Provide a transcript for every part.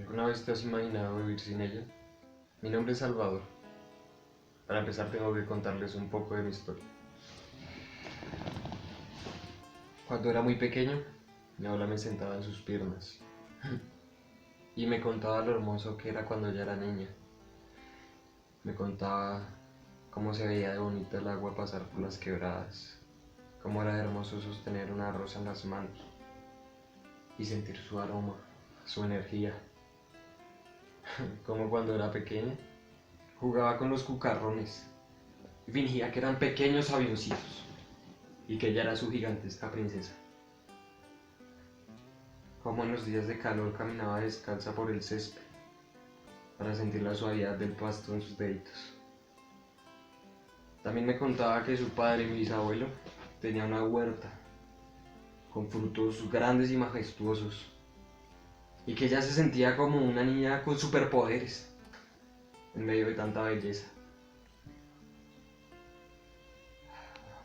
¿Alguna vez te has imaginado vivir sin ella? Mi nombre es Salvador. Para empezar tengo que contarles un poco de mi historia. Cuando era muy pequeño, mi abuela me sentaba en sus piernas y me contaba lo hermoso que era cuando ella era niña. Me contaba cómo se veía de bonita el agua pasar por las quebradas, cómo era hermoso sostener una rosa en las manos y sentir su aroma, su energía. Como cuando era pequeña, jugaba con los cucarrones y fingía que eran pequeños avioncitos y que ella era su gigantesca princesa. Como en los días de calor caminaba descalza por el césped para sentir la suavidad del pasto en sus deditos. También me contaba que su padre, mi bisabuelo, tenía una huerta con frutos grandes y majestuosos y que ella se sentía como una niña con superpoderes en medio de tanta belleza.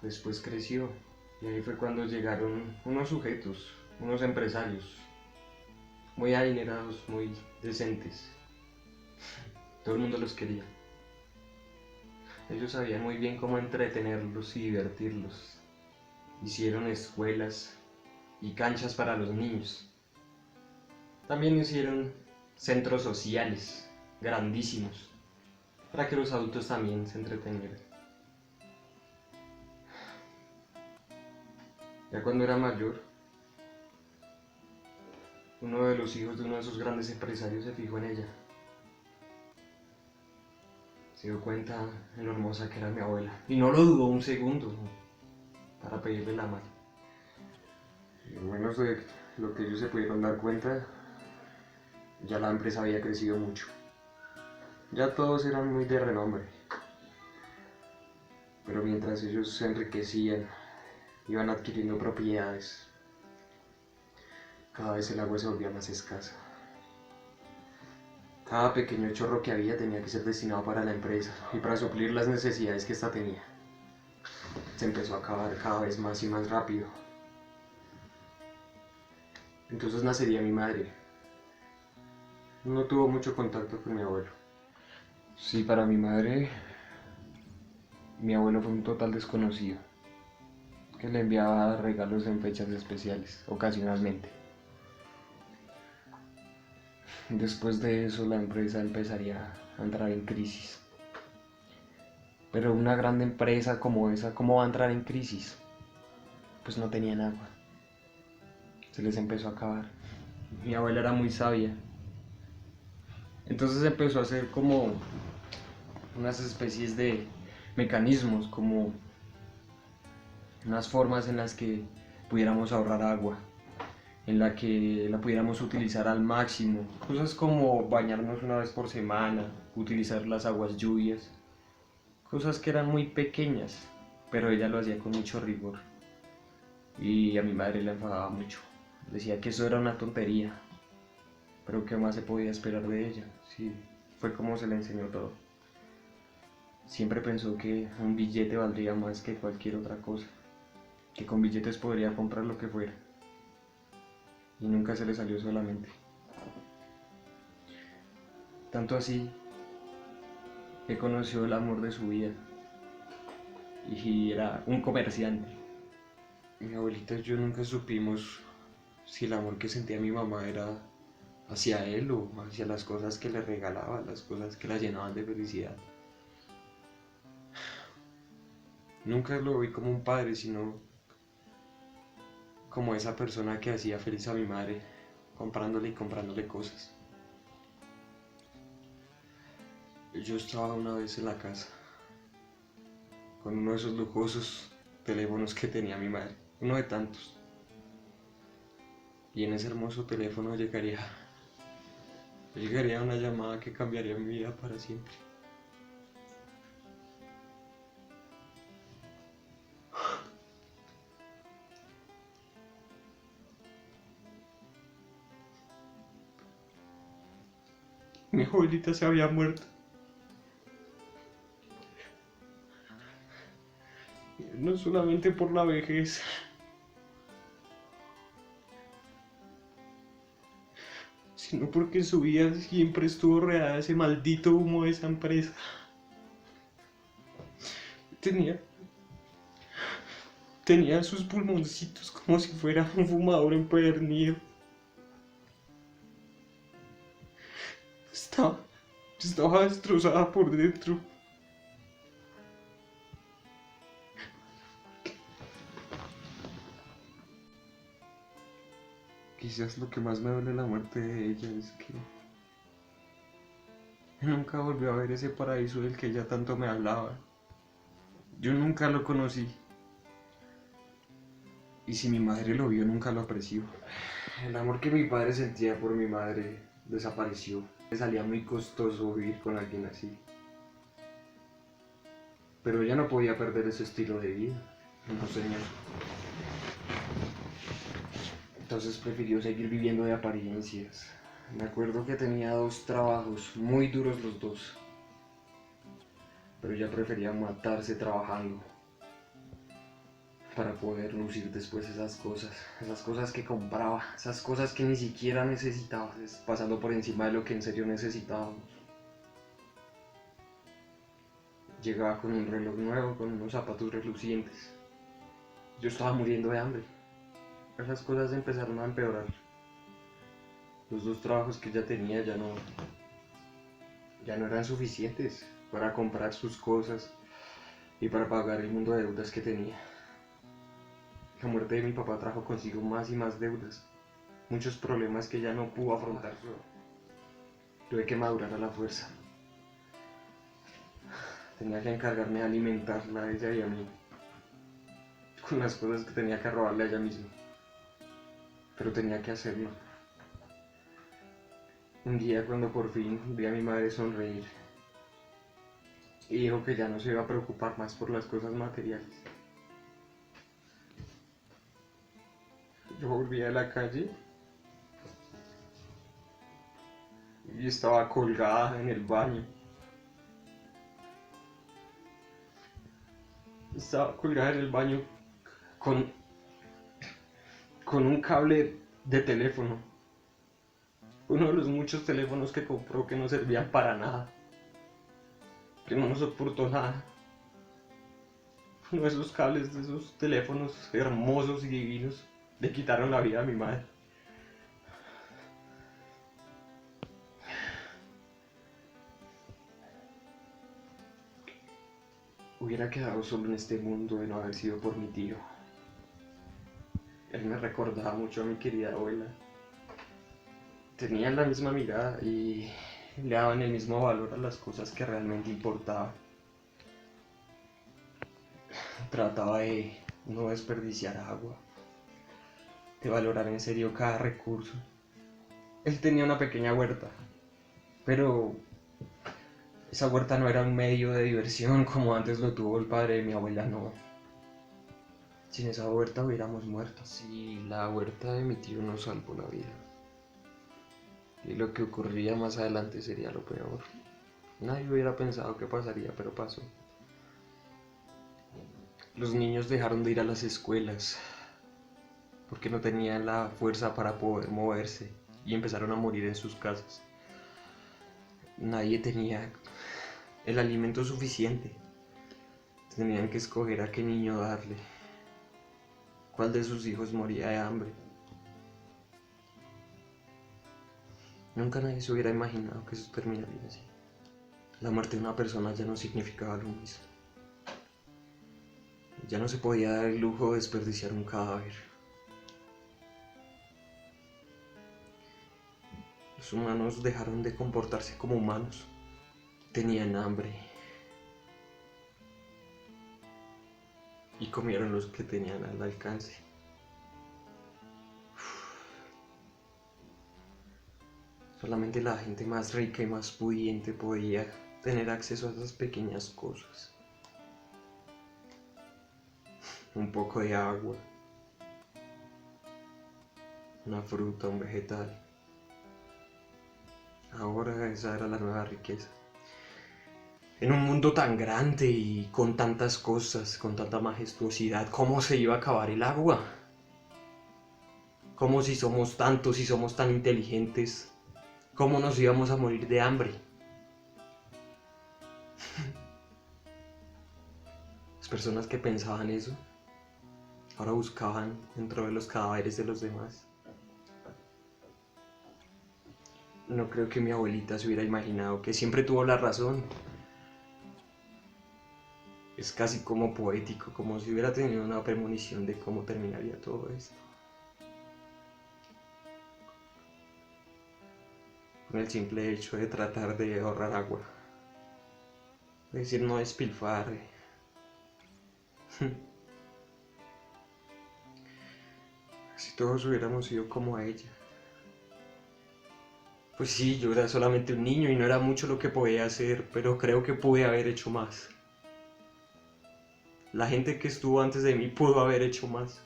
Después creció y ahí fue cuando llegaron unos sujetos, unos empresarios, muy adinerados, muy decentes. Todo el mundo los quería. Ellos sabían muy bien cómo entretenerlos y divertirlos. Hicieron escuelas y canchas para los niños. También hicieron centros sociales grandísimos para que los adultos también se entretenieran. Ya cuando era mayor, uno de los hijos de uno de esos grandes empresarios se fijó en ella. Se dio cuenta de lo hermosa que era mi abuela y no lo dudó un segundo para pedirle la mano. Y menos de lo que ellos se pudieron dar cuenta, ya la empresa había crecido mucho. Ya todos eran muy de renombre. Pero mientras ellos se enriquecían, iban adquiriendo propiedades, cada vez el agua se volvía más escasa. Cada pequeño chorro que había tenía que ser destinado para la empresa y para suplir las necesidades que ésta tenía. Se empezó a acabar cada vez más y más rápido. Entonces nacería mi madre. No tuvo mucho contacto con mi abuelo. Sí, para mi madre, mi abuelo fue un total desconocido, que le enviaba regalos en fechas especiales, ocasionalmente. Después de eso la empresa empezaría a entrar en crisis. Pero una gran empresa como esa, ¿cómo va a entrar en crisis? Pues no tenían agua. Se les empezó a acabar. Mi abuela era muy sabia. Entonces empezó a hacer como unas especies de mecanismos, como unas formas en las que pudiéramos ahorrar agua, en la que la pudiéramos utilizar al máximo. Cosas como bañarnos una vez por semana, utilizar las aguas lluvias. Cosas que eran muy pequeñas, pero ella lo hacía con mucho rigor. Y a mi madre le enfadaba mucho. Decía que eso era una tontería. Pero ¿qué más se podía esperar de ella? Sí, fue como se le enseñó todo. Siempre pensó que un billete valdría más que cualquier otra cosa, que con billetes podría comprar lo que fuera. Y nunca se le salió solamente. Tanto así que conoció el amor de su vida y era un comerciante. Mi abuelita y yo nunca supimos si el amor que sentía mi mamá era hacia él o hacia las cosas que le regalaba, las cosas que la llenaban de felicidad. Nunca lo vi como un padre, sino como esa persona que hacía feliz a mi madre, comprándole y comprándole cosas. Yo estaba una vez en la casa, con uno de esos lujosos teléfonos que tenía mi madre, uno de tantos. Y en ese hermoso teléfono llegaría una llamada que cambiaría mi vida para siempre. Mi abuelita se había muerto. No solamente por la vejez, sino porque en su vida siempre estuvo rodeada de ese maldito humo de esa empresa. Tenía, tenía sus pulmoncitos como si fuera un fumador empedernido. Estaba destrozada por dentro. Quizás lo que más me duele la muerte de ella es que nunca volvió a ver ese paraíso del que ella tanto me hablaba. Yo nunca lo conocí. Y si mi madre lo vio, nunca lo apreció. El amor que mi padre sentía por mi madre desapareció. Le salía muy costoso vivir con alguien así. Pero ella no podía perder ese estilo de vida. No, señor. Entonces prefirió seguir viviendo de apariencias. Me acuerdo que tenía 2 trabajos, muy duros los 2. Pero ella prefería matarse trabajando para poder lucir después esas cosas que compraba, esas cosas que ni siquiera necesitaba, pasando por encima de lo que en serio necesitábamos. Llegaba con un reloj nuevo, con unos zapatos relucientes. Yo estaba muriendo de hambre. Esas cosas empezaron a empeorar. Los 2 trabajos que ella tenía ya no eran suficientes para comprar sus cosas y para pagar el mundo de deudas que tenía. La muerte de mi papá trajo consigo más y más deudas, muchos problemas que ella no pudo afrontar sola. Tuve que madurar a la fuerza. Tenía que encargarme de alimentarla a ella y a mí, con las cosas que tenía que robarle a ella misma. Pero tenía que hacerlo. Un día, cuando por fin vi a mi madre sonreír y dijo que ya no se iba a preocupar más por las cosas materiales, yo volví a la calle y estaba colgada en el baño. Estaba colgada en el baño con un cable de teléfono. Uno de los muchos teléfonos que compró que no servían para nada, que no nos soportó nada. Uno de esos cables de esos teléfonos hermosos y divinos le quitaron la vida a mi madre. Hubiera quedado solo en este mundo de no haber sido por mi tío. Él me recordaba mucho a mi querida abuela. Tenían la misma mirada y le daban el mismo valor a las cosas que realmente importaban. Trataba de no desperdiciar agua, de valorar en serio cada recurso. Él tenía una pequeña huerta, pero esa huerta no era un medio de diversión como antes lo tuvo el padre de mi abuela, no. Sin esa huerta hubiéramos muerto. Sí, la huerta de mi tío nos salvó la vida. Y lo que ocurriría más adelante sería lo peor. Nadie hubiera pensado que pasaría, pero pasó. Los niños dejaron de ir a las escuelas porque no tenían la fuerza para poder moverse y empezaron a morir en sus casas. Nadie tenía el alimento suficiente. Tenían que escoger a qué niño darle. ¿Cuál de sus hijos moría de hambre? Nunca nadie se hubiera imaginado que eso terminaría así. La muerte de una persona ya no significaba lo mismo. Ya no se podía dar el lujo de desperdiciar un cadáver. Los humanos dejaron de comportarse como humanos. Tenían hambre. Y comieron los que tenían al alcance. Solamente la gente más rica y más pudiente podía tener acceso a esas pequeñas cosas. Un poco de agua, una fruta, un vegetal. Ahora esa era la nueva riqueza. En un mundo tan grande y con tantas cosas, con tanta majestuosidad, ¿cómo se iba a acabar el agua? ¿Cómo, si somos tantos y somos tan inteligentes, ¿Cómo nos íbamos a morir de hambre? Las personas que pensaban eso ahora buscaban dentro de los cadáveres de los demás. No creo que mi abuelita se hubiera imaginado que siempre tuvo la razón. Es casi como poético, como si hubiera tenido una premonición de cómo terminaría todo esto. Con el simple hecho de tratar de ahorrar agua. Es decir, no despilfarre. Si todos hubiéramos sido como ella. Pues sí, yo era solamente un niño y no era mucho lo que podía hacer, pero creo que pude haber hecho más. La gente que estuvo antes de mí pudo haber hecho más.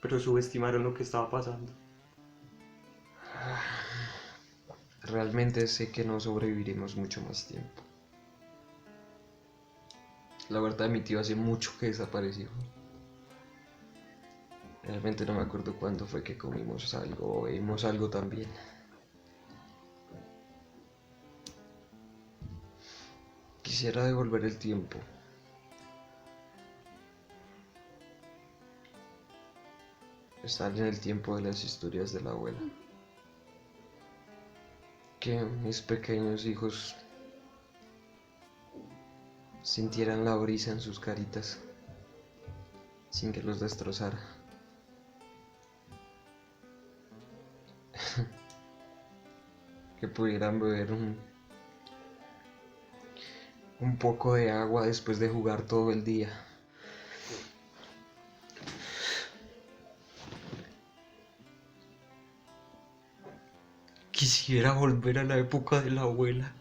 Pero subestimaron lo que estaba pasando. Realmente sé que no sobreviviremos mucho más tiempo. La huerta de mi tío hace mucho que desapareció. Realmente no me acuerdo cuándo fue que comimos algo o vimos algo también. Quisiera devolver el tiempo. Estar en el tiempo de las historias de la abuela. Que mis pequeños hijos sintieran la brisa en sus caritas sin que los destrozara. Que pudieran beber un poco de agua después de jugar todo el día. Quisiera volver a la época de la abuela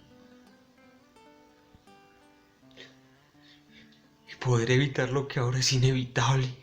y poder evitar lo que ahora es inevitable.